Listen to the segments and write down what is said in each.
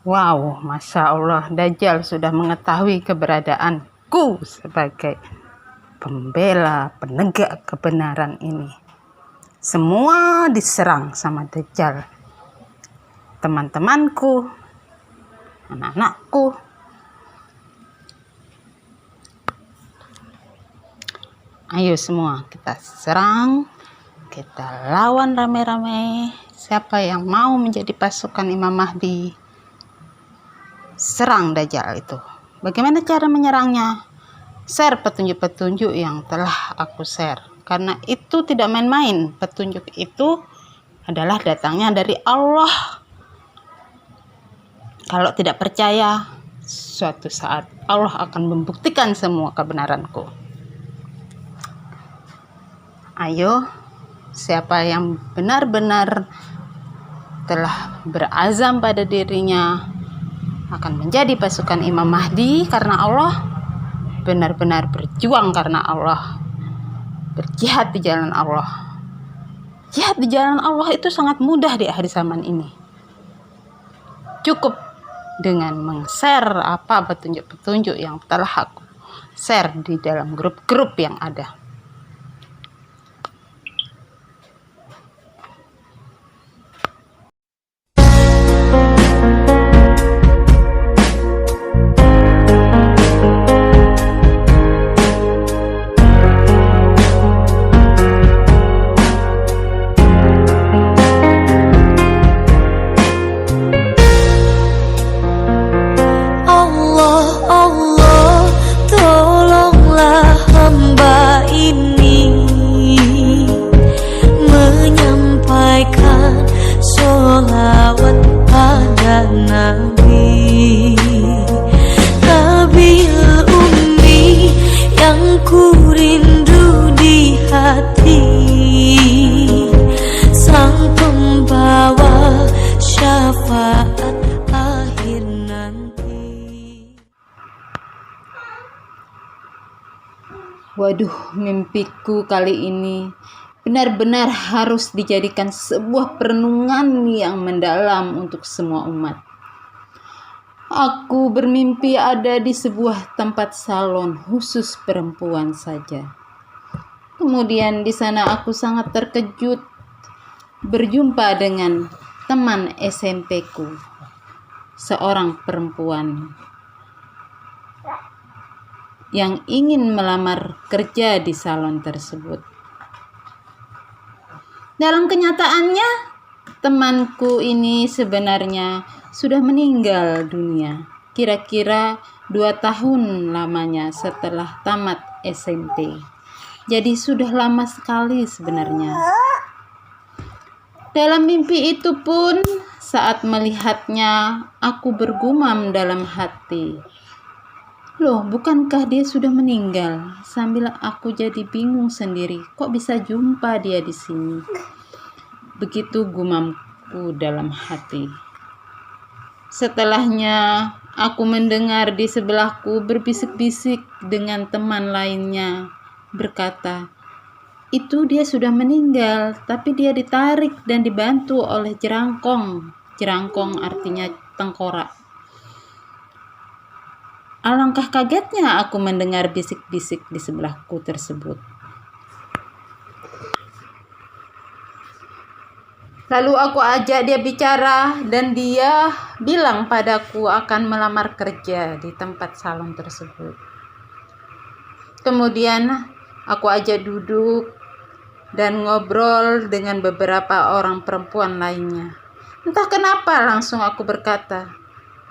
Wow, Masya Allah, Dajjal sudah mengetahui keberadaanku sebagai pembela, penegak kebenaran ini. Semua diserang sama Dajjal. Teman-temanku, anak-anakku. Ayo semua kita serang, kita lawan rame-rame. Siapa yang mau menjadi pasukan Imam Mahdi? Serang Dajjal itu. Bagaimana cara menyerangnya? Share petunjuk-petunjuk yang telah aku share. Karena itu tidak main-main. Petunjuk itu adalah datangnya dari Allah. Kalau tidak percaya, suatu saat Allah akan membuktikan semua kebenaranku. Ayo, siapa yang benar-benar telah berazam pada dirinya akan menjadi pasukan Imam Mahdi karena Allah, benar-benar berjuang karena Allah, berjihad di jalan Allah. Jihad di jalan Allah itu sangat mudah di akhir zaman ini. Cukup dengan meng-share apa petunjuk-petunjuk yang telah aku share di dalam grup-grup yang ada. Waduh, mimpiku kali ini benar-benar harus dijadikan sebuah perenungan yang mendalam untuk semua umat. Aku bermimpi ada di sebuah tempat salon khusus perempuan saja. Kemudian di sana aku sangat terkejut berjumpa dengan teman SMP-ku, seorang perempuan yang ingin melamar kerja di salon tersebut. Dalam kenyataannya, temanku ini sebenarnya sudah meninggal dunia. Kira-kira 2 tahun lamanya setelah tamat SMP. Jadi sudah lama sekali sebenarnya. Dalam mimpi itu pun, saat melihatnya, aku bergumam dalam hati. Loh, bukankah dia sudah meninggal? Sambil aku jadi bingung sendiri, kok bisa jumpa dia di sini? Begitu gumamku dalam hati. Setelahnya, aku mendengar di sebelahku berbisik-bisik dengan teman lainnya, berkata, itu dia sudah meninggal, tapi dia ditarik dan dibantu oleh jerangkong. Jerangkong artinya tengkorak. Alangkah kagetnya aku mendengar bisik-bisik di sebelahku tersebut. Lalu aku ajak dia bicara dan dia bilang padaku akan melamar kerja di tempat salon tersebut. Kemudian aku ajak duduk dan ngobrol dengan beberapa orang perempuan lainnya. Entah kenapa langsung aku berkata,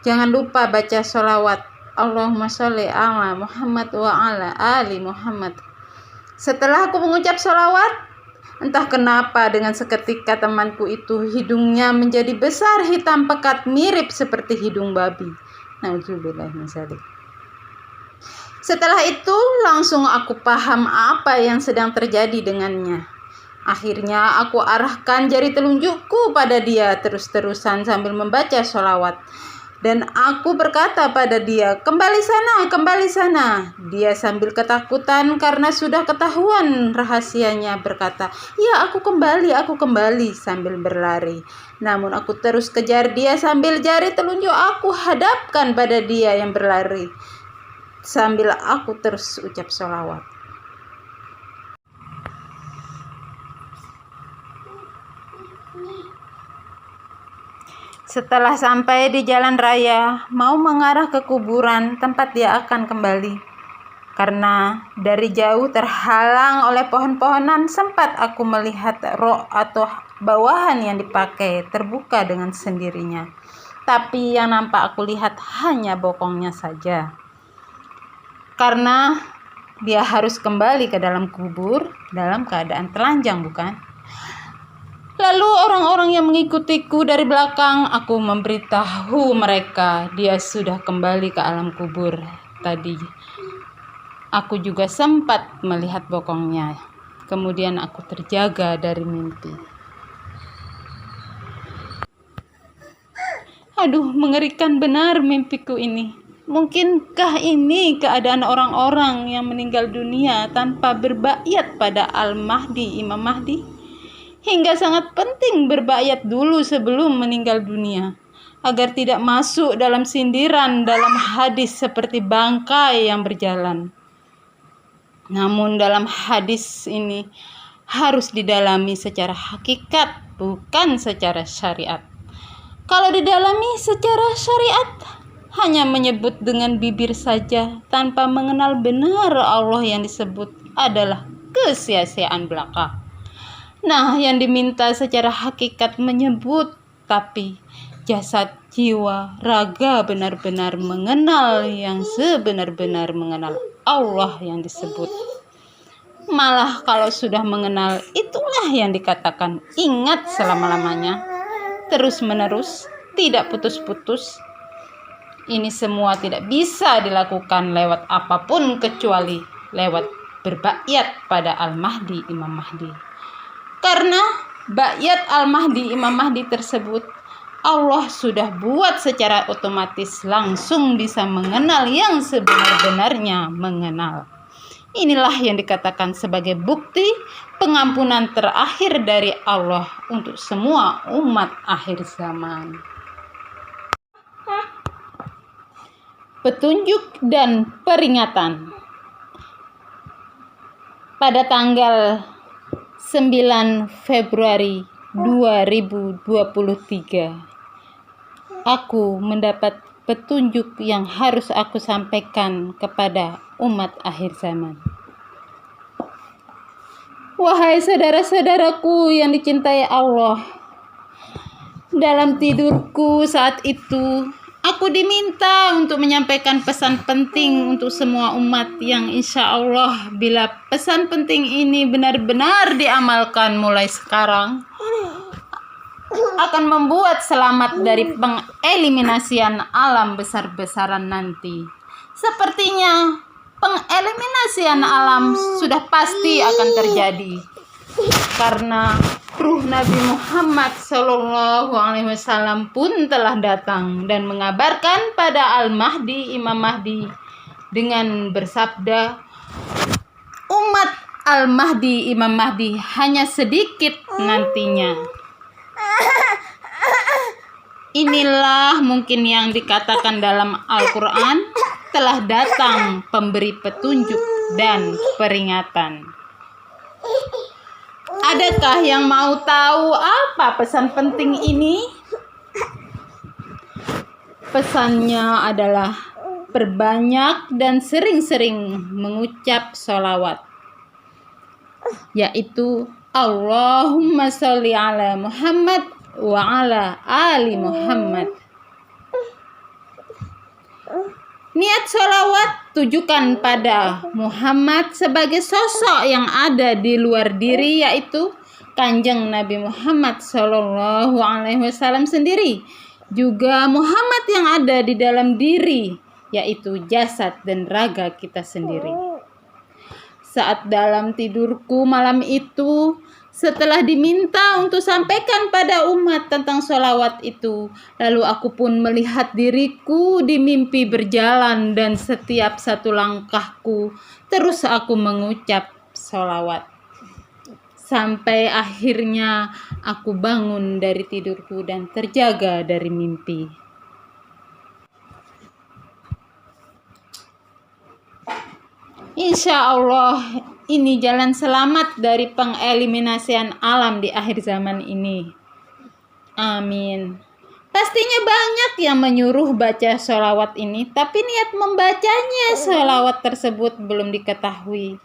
jangan lupa baca sholawat. Allahumma sholli ala Muhammad wa ala ali Muhammad. Setelah aku mengucap sholawat, entah kenapa dengan seketika temanku itu hidungnya menjadi besar, hitam pekat, mirip seperti hidung babi. Nauzubillah min dzalik. Setelah itu langsung aku paham apa yang sedang terjadi dengannya. Akhirnya aku arahkan jari telunjukku pada dia terus-terusan sambil membaca sholawat. Dan aku berkata pada dia, kembali sana, kembali sana. Dia sambil ketakutan karena sudah ketahuan rahasianya berkata, ya aku kembali sambil berlari. Namun aku terus kejar dia sambil jari telunjuk aku hadapkan pada dia yang berlari. Sambil aku terus ucap sholawat. Setelah sampai di jalan raya, mau mengarah ke kuburan tempat dia akan kembali. Karena dari jauh terhalang oleh pohon-pohonan, sempat aku melihat rok atau bawahan yang dipakai terbuka dengan sendirinya. Tapi yang nampak aku lihat hanya bokongnya saja. Karena dia harus kembali ke dalam kubur dalam keadaan telanjang, bukan? Lalu orang-orang yang mengikutiku dari belakang, aku memberitahu mereka dia sudah kembali ke alam kubur tadi. Aku juga sempat melihat bokongnya. Kemudian aku terjaga dari mimpi. Aduh, mengerikan benar mimpiku ini. Mungkinkah ini keadaan orang-orang yang meninggal dunia tanpa berbayat pada Al-Mahdi, Imam Mahdi? Hingga sangat penting berbayat dulu sebelum meninggal dunia, agar tidak masuk dalam sindiran dalam hadis seperti bangkai yang berjalan. Namun dalam hadis ini harus didalami secara hakikat, bukan secara syariat. Kalau didalami secara syariat, hanya menyebut dengan bibir saja tanpa mengenal benar Allah yang disebut adalah kesia-siaan belaka. Nah, yang diminta secara hakikat menyebut, tapi jasad, jiwa, raga benar-benar mengenal yang sebenar-benar mengenal Allah yang disebut. Malah kalau sudah mengenal, itulah yang dikatakan ingat selama-lamanya, terus-menerus, tidak putus-putus. Ini semua tidak bisa dilakukan lewat apapun kecuali lewat berbayat pada Al-Mahdi, Imam Mahdi. Karena bayat Al-Mahdi, Imam Mahdi tersebut, Allah sudah buat secara otomatis langsung bisa mengenal yang sebenar-benarnya mengenal. Inilah yang dikatakan sebagai bukti pengampunan terakhir dari Allah untuk semua umat akhir zaman. Petunjuk dan peringatan. Pada tanggal 9 Februari 2023, aku mendapat petunjuk yang harus aku sampaikan kepada umat akhir zaman. Wahai saudara-saudaraku yang dicintai Allah, dalam tidurku saat itu, aku diminta untuk menyampaikan pesan penting untuk semua umat yang insya Allah bila pesan penting ini benar-benar diamalkan mulai sekarang, akan membuat selamat dari pengeliminasian alam besar-besaran nanti. Sepertinya pengeliminasian alam sudah pasti akan terjadi. Karena ruh Nabi Muhammad SAW pun telah datang dan mengabarkan pada Al-Mahdi, Imam Mahdi dengan bersabda, umat Al-Mahdi, Imam Mahdi hanya sedikit nantinya. Inilah mungkin yang dikatakan dalam Al-Quran, telah datang pemberi petunjuk dan peringatan. Adakah yang mau tahu apa pesan penting ini? Pesannya adalah perbanyak dan sering-sering mengucap sholawat, yaitu Allahumma sholli ala Muhammad wa ala ali Muhammad. Niat sholawat tujukan pada Muhammad sebagai sosok yang ada di luar diri, yaitu Kanjeng Nabi Muhammad SAW sendiri. Juga Muhammad yang ada di dalam diri, yaitu jasad dan raga kita sendiri. Saat dalam tidurku malam itu, Setelah diminta untuk sampaikan pada umat tentang sholawat itu, lalu aku pun melihat diriku di mimpi berjalan, dan setiap satu langkahku terus aku mengucap sholawat. Sampai akhirnya aku bangun dari tidurku dan terjaga dari mimpi. Insya Allah ini jalan selamat dari pengeliminasian alam di akhir zaman ini. Amin. Pastinya banyak yang menyuruh baca sholawat ini, tapi niat membacanya sholawat tersebut belum diketahui.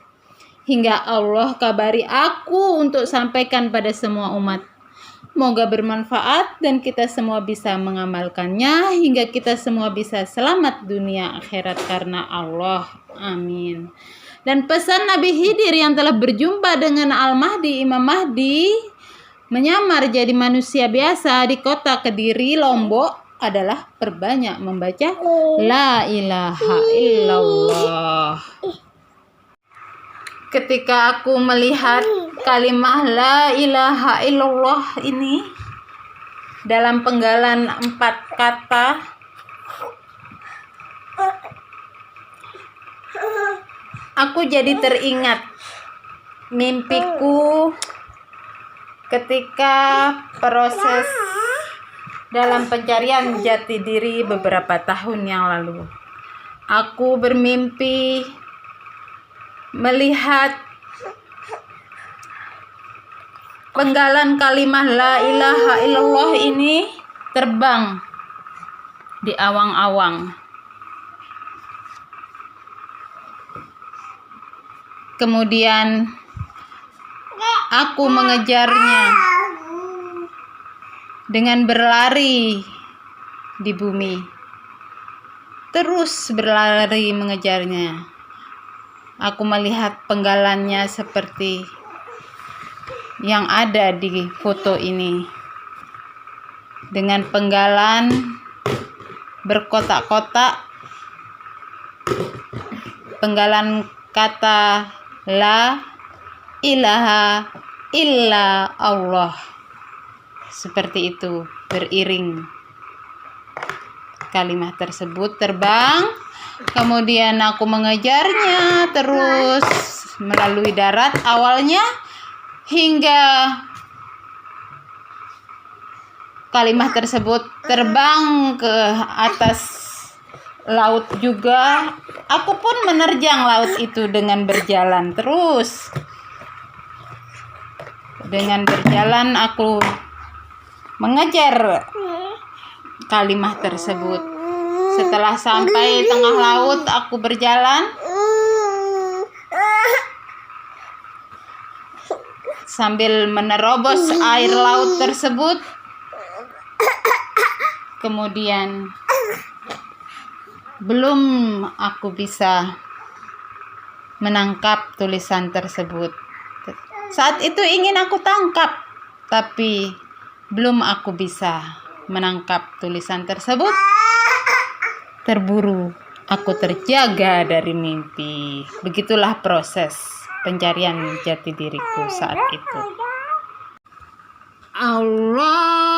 Hingga Allah kabari aku untuk sampaikan pada semua umat. Semoga bermanfaat dan kita semua bisa mengamalkannya hingga kita semua bisa selamat dunia akhirat karena Allah. Amin. Dan pesan Nabi Khidir yang telah berjumpa dengan Al-Mahdi, Imam Mahdi, menyamar jadi manusia biasa di kota Kediri, Lombok adalah perbanyak membaca La ilaha illallah. Ketika aku melihat kalimat La ilaha illallah ini dalam penggalan 4 kata, aku jadi teringat mimpiku ketika proses dalam pencarian jati diri beberapa tahun yang lalu. Aku bermimpi melihat penggalan kalimat La ilaha illallah ini terbang di awang-awang. Kemudian aku mengejarnya dengan berlari di bumi. Terus berlari mengejarnya. Aku melihat penggalannya seperti yang ada di foto ini, dengan penggalan berkotak-kotak, penggalan kata La ilaha illa Allah, seperti itu, beriring kalimat tersebut terbang. Kemudian aku mengejarnya terus melalui darat awalnya hingga kalimat tersebut terbang ke atas laut juga. Aku pun menerjang laut itu dengan berjalan terus. Dengan berjalan aku mengejar kalimat tersebut. Setelah sampai tengah laut, aku berjalan sambil menerobos air laut tersebut. Kemudian belum aku bisa menangkap tulisan tersebut. Saat itu ingin aku tangkap, tapi belum aku bisa menangkap tulisan tersebut. Terburu, aku terjaga dari mimpi. Begitulah proses pencarian jati diriku saat itu. Allah